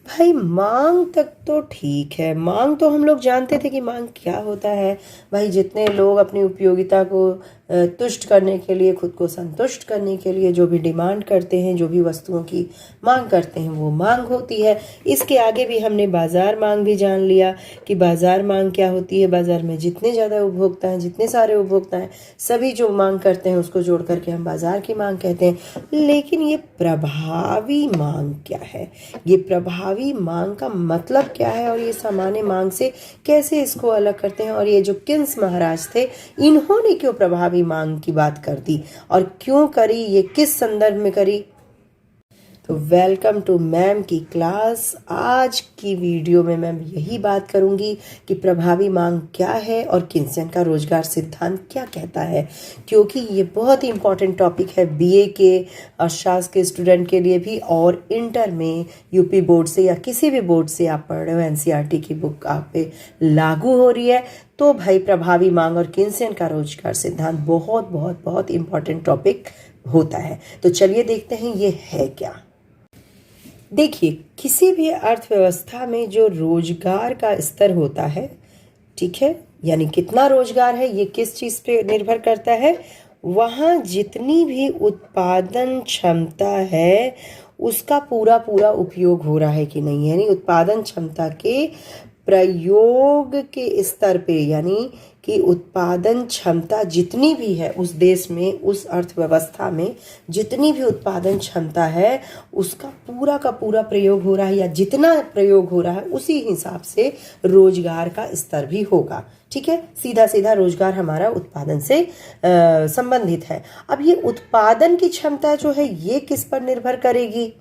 भाई मांग तक तो ठीक है। मांग तो हम लोग जानते थे कि मांग क्या होता है। भाई जितने लोग अपनी उपयोगिता को तुष्ट करने के लिए, खुद को संतुष्ट करने के लिए जो भी डिमांड करते हैं, जो भी वस्तुओं की मांग करते हैं, वो मांग होती है। इसके आगे भी हमने बाजार मांग भी जान लिया कि बाजार मांग क्या होती है। बाजार में जितने ज़्यादा उपभोक्ता हैं, जितने सारे उपभोक्ता हैं, सभी जो मांग करते हैं उसको जोड़ करके हम बाजार की मांग कहते हैं। लेकिन ये प्रभावी मांग क्या है, ये प्रभावी मांग का मतलब क्या है, और ये सामान्य मांग से कैसे इसको अलग करते हैं, और ये जो किन्स महाराज थे इन्होंने क्यों प्रभावी मांग की बात कर दी और क्यों करी, ये किस संदर्भ में करी। तो वेलकम टू मैम की क्लास। आज की वीडियो में मैम यही बात करूंगी कि प्रभावी मांग क्या है और किन्सन का रोजगार सिद्धांत क्या कहता है, क्योंकि ये बहुत ही इंपॉर्टेंट टॉपिक है बीए के अर्थशास्त्र के स्टूडेंट के लिए भी, और इंटर में यूपी बोर्ड से या किसी भी बोर्ड से आप पढ़ रहे हो, एनसीईआरटी की बुक आप पे लागू हो रही है, तो भाई प्रभावी मांग और किन्सन का रोजगार सिद्धांत बहुत बहुत बहुत इंपॉर्टेंट टॉपिक होता है। तो चलिए देखते हैं ये है क्या। देखिए, किसी भी अर्थव्यवस्था में जो रोजगार का स्तर होता है, ठीक है, यानी कितना रोजगार है ये किस चीज़ पे निर्भर करता है, वहाँ जितनी भी उत्पादन क्षमता है उसका पूरा पूरा उपयोग हो रहा है कि नहीं, यानी उत्पादन क्षमता के प्रयोग के स्तर पे, यानी कि उत्पादन क्षमता जितनी भी है उस देश में, उस अर्थव्यवस्था में जितनी भी उत्पादन क्षमता है उसका पूरा का पूरा प्रयोग हो रहा है, या जितना प्रयोग हो रहा है उसी हिसाब से रोजगार का स्तर भी होगा। ठीक है, सीधा सीधा रोजगार हमारा उत्पादन से संबंधित है। अब ये उत्पादन की क्षमता जो है ये किस पर निर्भर करेगी,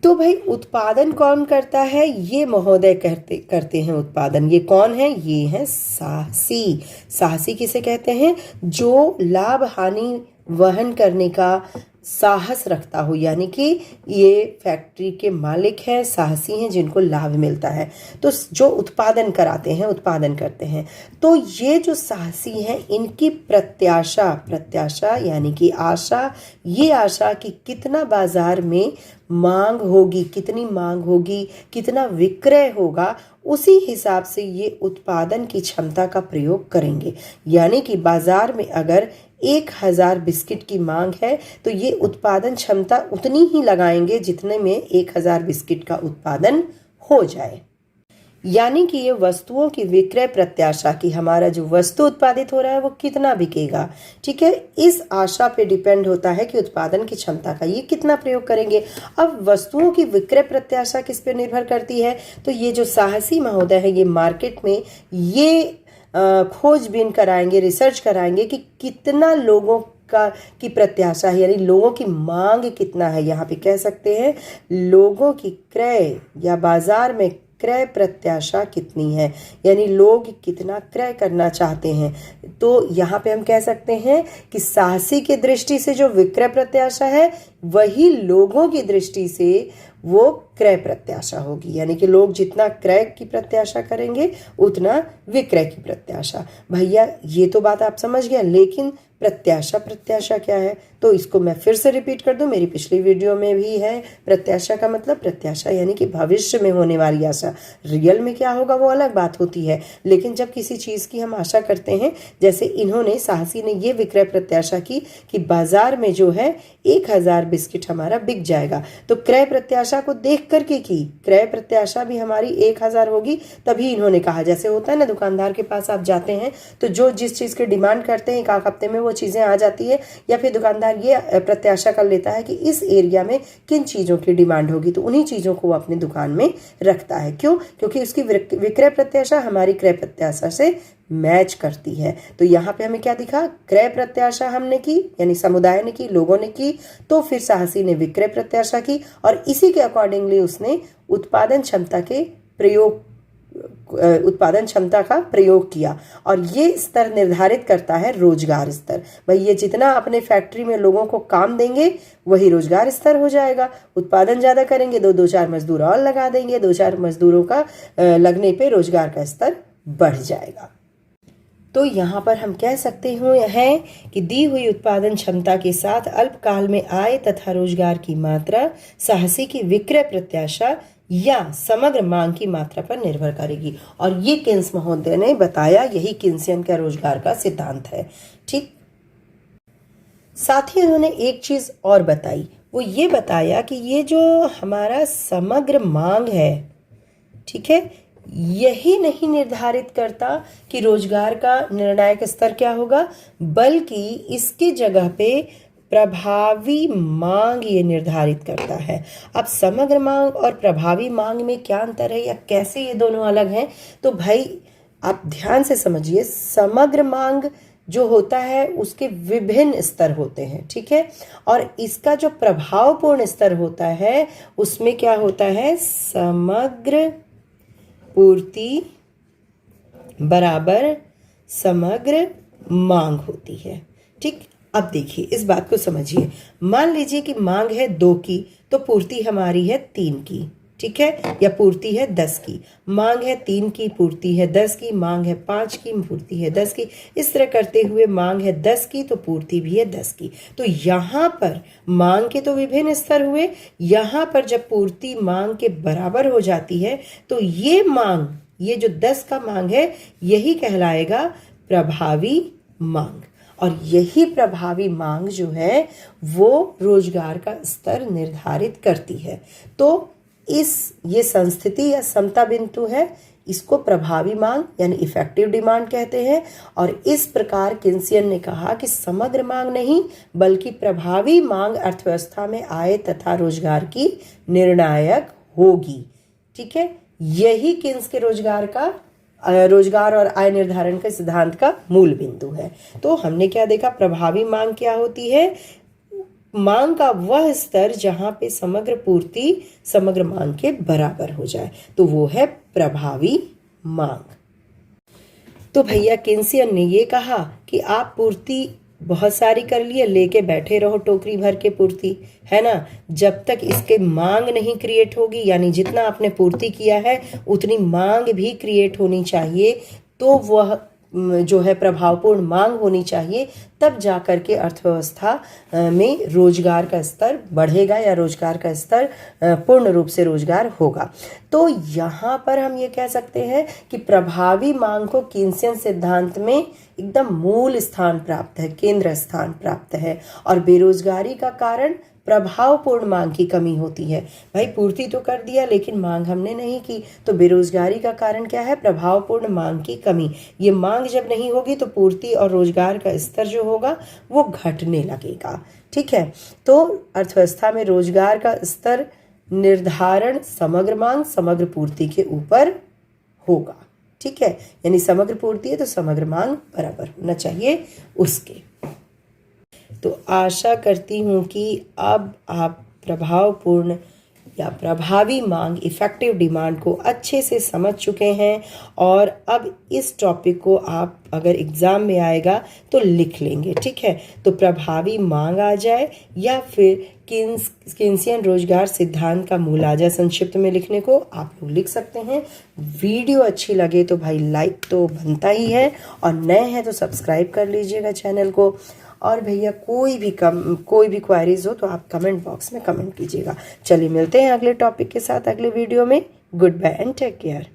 तो भाई उत्पादन कौन करता है, ये महोदय करते हैं उत्पादन। ये कौन है, ये है साहसी। साहसी किसे कहते हैं, जो लाभ हानि वहन करने का साहस रखता हो, यानी कि ये फैक्ट्री के मालिक हैं, साहसी हैं, जिनको लाभ मिलता है, तो जो उत्पादन कराते हैं, उत्पादन करते हैं। तो ये जो साहसी हैं इनकी प्रत्याशा यानी कि आशा, ये आशा कि कितना बाजार में मांग होगी, कितनी मांग होगी, कितना विक्रय होगा, उसी हिसाब से ये उत्पादन की क्षमता का प्रयोग करेंगे। यानी कि बाजार में अगर 1000 बिस्किट की मांग है तो ये उत्पादन क्षमता उतनी ही लगाएंगे जितने में 1000 बिस्किट का उत्पादन हो जाए। यानी कि ये वस्तुओं की विक्रय प्रत्याशा की, हमारा जो वस्तु उत्पादित हो रहा है वो कितना बिकेगा, ठीक है, इस आशा पे डिपेंड होता है कि उत्पादन की क्षमता का ये कितना प्रयोग करेंगे। अब वस्तुओं की विक्रय प्रत्याशा किस पे निर्भर करती है, तो ये जो साहसी महोदय है ये मार्केट में ये खोजबीन कराएंगे, रिसर्च कराएंगे कि कितना लोगों की प्रत्याशा है, यानी लोगों की मांग कितना है। यहाँ पे कह सकते हैं लोगों की क्रय या बाजार में क्रय प्रत्याशा कितनी है, यानी लोग कितना क्रय करना चाहते हैं। तो यहाँ पे हम कह सकते हैं कि साहसी की दृष्टि से जो विक्रय प्रत्याशा है वही लोगों की दृष्टि से वो क्रय प्रत्याशा होगी, यानी कि लोग जितना क्रय की प्रत्याशा करेंगे उतना विक्रय की प्रत्याशा। भैया ये तो बात आप समझ गया, लेकिन प्रत्याशा क्या है, तो इसको मैं फिर से रिपीट कर दूं, मेरी पिछली वीडियो में भी है। प्रत्याशा का मतलब, प्रत्याशा यानी कि भविष्य में होने वाली आशा। रियल में क्या होगा वो अलग बात होती है, लेकिन जब किसी चीज़ की हम आशा करते हैं, जैसे इन्होंने, साहसी ने ये विक्रय प्रत्याशा की कि बाजार में जो है 1000 बिस्किट हमारा बिक जाएगा, तो क्रय प्रत्याशा को देख करके की, क्रय प्रत्याशा भी हमारी 1000 होगी, तभी इन्होंने कहा। जैसे होता है ना, दुकानदार के पास आप जाते हैं तो जो जिस चीज़ की डिमांड करते हैं 1 हफ्ते में वो चीज़ें आ जाती है, या फिर दुकानदार ये प्रत्याशा कर लेता है कि इस एरिया में किन चीज़ों की डिमांड होगी, तो उन्हीं चीज़ों को वो अपनी दुकान में रखता है। क्यों, क्योंकि उसकी विक्रय प्रत्याशा हमारी क्रय प्रत्याशा से मैच करती है। तो यहाँ पे हमें क्या दिखा, क्रय प्रत्याशा हमने की, यानी समुदाय ने की, लोगों ने की, तो फिर साहसी ने विक्रय प्रत्याशा की, और इसी के अकॉर्डिंगली उसने उत्पादन क्षमता का प्रयोग किया, और ये स्तर निर्धारित करता है रोजगार स्तर। भाई ये जितना अपने फैक्ट्री में लोगों को काम देंगे वही रोजगार स्तर हो जाएगा। उत्पादन ज़्यादा करेंगे, 2-4 मजदूर और लगा देंगे, 2-4 मजदूरों का लगने पे रोजगार का स्तर बढ़ जाएगा। तो यहाँ पर हम कह सकते हैं कि दी हुई उत्पादन क्षमता के साथ अल्पकाल में आय तथा रोजगार की मात्रा, साहसी की विक्रय प्रत्याशा, या समग्र मांग की मात्रा पर निर्भर करेगी। और ये किन्स महोदय ने बताया, यही किन्सियन का रोजगार का सिद्धांत है। ठीक, साथ ही उन्होंने एक चीज और बताई, वो ये बताया कि ये जो हमारा समग्र मांग है, ठीक है, यही नहीं निर्धारित करता कि रोजगार का निर्णायक स्तर क्या होगा, बल्कि इसकी जगह पे प्रभावी मांग ये निर्धारित करता है। अब समग्र मांग और प्रभावी मांग में क्या अंतर है या कैसे ये दोनों अलग हैं, तो भाई आप ध्यान से समझिए। समग्र मांग जो होता है उसके विभिन्न स्तर होते हैं, ठीक है, और इसका जो प्रभावपूर्ण स्तर होता है उसमें क्या होता है, समग्र पूर्ति बराबर समग्र मांग होती है। ठीक, अब देखिए इस बात को समझिए। मान लीजिए कि मांग है 2 की तो पूर्ति हमारी है 3 की, ठीक है, या पूर्ति है 10 की। मांग है 3 की, पूर्ति है 10 की। मांग है 5 की, पूर्ति है 10 की। इस तरह करते हुए मांग है 10 की तो पूर्ति भी है 10 की। तो यहाँ पर मांग के तो विभिन्न स्तर हुए, यहाँ पर जब पूर्ति मांग के बराबर हो जाती है तो ये मांग, ये जो 10 का मांग है, यही कहलाएगा प्रभावी मांग। और यही प्रभावी मांग जो है वो रोजगार का स्तर निर्धारित करती है। तो ये संस्थिति या समता बिंदु है, इसको प्रभावी मांग यानी इफेक्टिव डिमांड कहते हैं। और इस प्रकार किन्सियन ने कहा कि समग्र मांग नहीं बल्कि प्रभावी मांग अर्थव्यवस्था में आय तथा रोजगार की निर्णायक होगी। ठीक है, यही किन्स के रोजगार और आय निर्धारण के सिद्धांत का मूल बिंदु है। तो हमने क्या देखा, प्रभावी मांग क्या होती है, मांग का वह स्तर जहां पे समग्र पूर्ति समग्र मांग के बराबर हो जाए, तो वो है प्रभावी मांग। तो भैया किन्सियन ने ये कहा कि आप पूर्ति बहुत सारी कर लिए, लेके बैठे रहो टोकरी भर के पूर्ति, है ना, जब तक इसके मांग नहीं क्रिएट होगी, यानी जितना आपने पूर्ति किया है उतनी मांग भी क्रिएट होनी चाहिए, तो वह जो है प्रभावपूर्ण मांग होनी चाहिए, तब जाकर के अर्थव्यवस्था में रोजगार का स्तर बढ़ेगा या रोजगार का स्तर पूर्ण रूप से रोजगार होगा। तो यहाँ पर हम ये कह सकते हैं कि प्रभावी मांग को किन्सियन सिद्धांत में एकदम मूल स्थान प्राप्त है, केंद्र स्थान प्राप्त है। और बेरोजगारी का कारण प्रभावपूर्ण मांग की कमी होती है। भाई पूर्ति तो कर दिया लेकिन मांग हमने नहीं की, तो बेरोजगारी का कारण क्या है, प्रभावपूर्ण मांग की कमी। ये मांग जब नहीं होगी तो पूर्ति और रोजगार का स्तर जो होगा वो घटने लगेगा। ठीक है, तो अर्थव्यवस्था में रोजगार का स्तर निर्धारण समग्र मांग समग्र पूर्ति के ऊपर होगा। ठीक है, यानी समग्र पूर्ति है तो समग्र मांग बराबर होना चाहिए उसके। तो आशा करती हूँ कि अब आप प्रभावपूर्ण या प्रभावी मांग इफेक्टिव डिमांड को अच्छे से समझ चुके हैं, और अब इस टॉपिक को आप अगर एग्ज़ाम में आएगा तो लिख लेंगे। ठीक है, तो प्रभावी मांग आ जाए या फिर किन्सियन रोजगार सिद्धांत का मूलाजा संक्षिप्त में लिखने को आप लोग लिख सकते हैं। वीडियो अच्छी लगे तो भाई लाइक तो बनता ही है, और नए हैं तो सब्सक्राइब कर लीजिएगा चैनल को। और भैया कोई भी क्वारीज हो तो आप कमेंट बॉक्स में कमेंट कीजिएगा। चलिए मिलते हैं अगले टॉपिक के साथ अगले वीडियो में। Goodbye and take care.